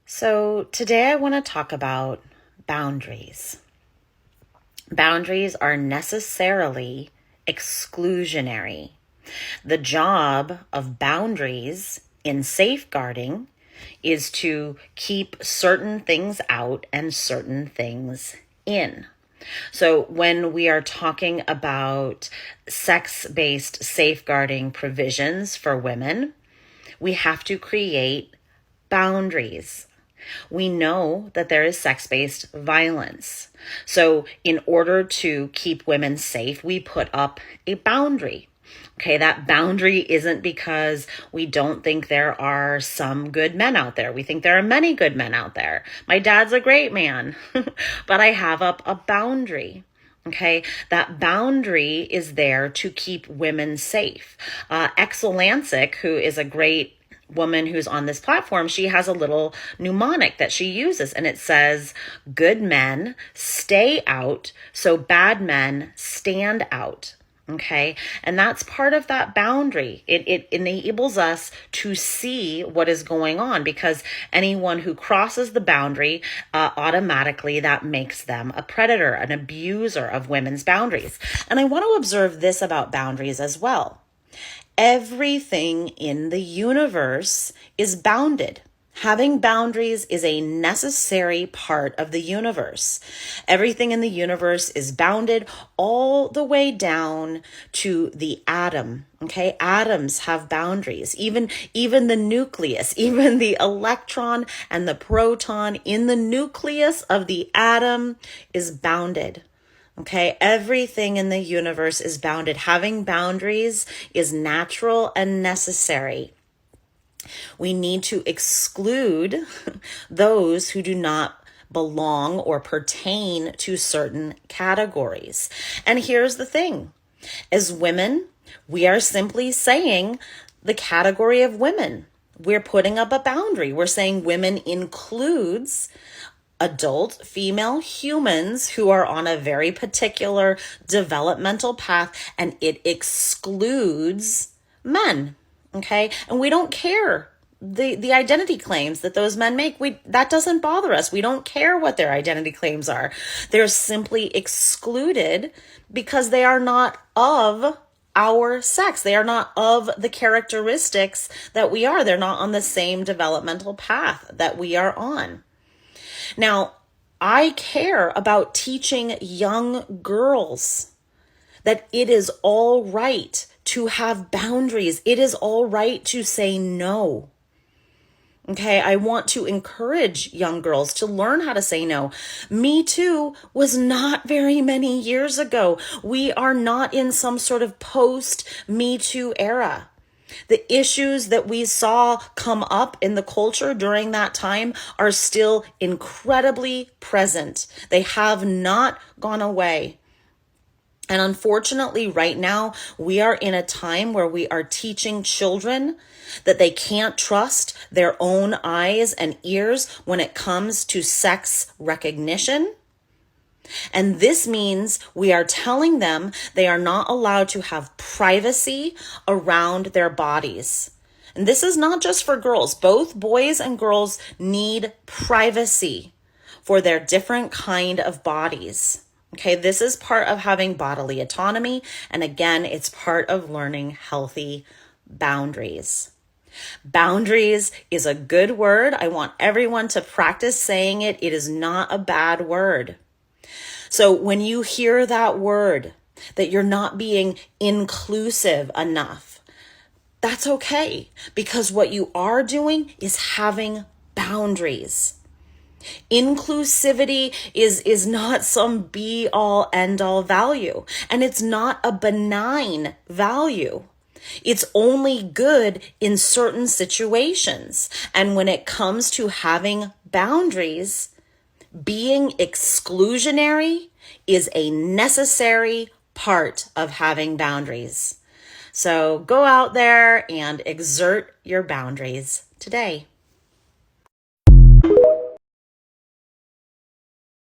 So today I want to talk about boundaries. Boundaries are necessarily exclusionary. The job of boundaries in safeguarding is to keep certain things out and certain things in. So when we are talking about sex-based safeguarding provisions for women, we have to create boundaries. We know that there is sex-based violence. So in order to keep women safe, we put up a boundary. Okay, that boundary isn't because we don't think there are some good men out there. We think there are many good men out there. My dad's a great man, but I have up a boundary. Okay, that boundary is there to keep women safe. Exel Lancic, who is a great woman who's on this platform, she has a little mnemonic that she uses, and it says, good men stay out, so bad men stand out. Okay. And that's part of that boundary. It enables us to see what is going on, because anyone who crosses the boundary, automatically that makes them a predator, an abuser of women's boundaries. And I want to observe this about boundaries as well. Everything in the universe is bounded. Having boundaries is a necessary part of the universe. Everything in the universe is bounded all the way down to the atom. Okay, atoms have boundaries. Even the nucleus, even the electron and the proton in the nucleus of the atom is bounded. Okay, everything in the universe is bounded. Having boundaries is natural and necessary. We need to exclude those who do not belong or pertain to certain categories. And here's the thing. As women, we are simply saying the category of women. We're putting up a boundary. We're saying women includes adult female humans who are on a very particular developmental path, and it excludes men. Okay. And we don't care the identity claims that those men make. That doesn't bother us. We don't care what their identity claims are. They're simply excluded because they are not of our sex. They are not of the characteristics that we are. They're not on the same developmental path that we are on. Now, I care about teaching young girls that it is all right to have boundaries. It is all right to say no. Okay, I want to encourage young girls to learn how to say no. Me Too was not very many years ago. We are not in some sort of post-Me Too era. The issues that we saw come up in the culture during that time are still incredibly present. They have not gone away. And unfortunately, right now, we are in a time where we are teaching children that they can't trust their own eyes and ears when it comes to sex recognition. And this means we are telling them they are not allowed to have privacy around their bodies. And this is not just for girls. Both boys and girls need privacy for their different kind of bodies. Okay, this is part of having bodily autonomy. And again, it's part of learning healthy boundaries. Boundaries is a good word. I want everyone to practice saying it. It is not a bad word. So when you hear that word, that you're not being inclusive enough, that's okay, because what you are doing is having boundaries. Inclusivity is not some be-all, end-all value, and it's not a benign value. It's only good in certain situations. And when it comes to having boundaries, being exclusionary is a necessary part of having boundaries. So go out there and exert your boundaries today.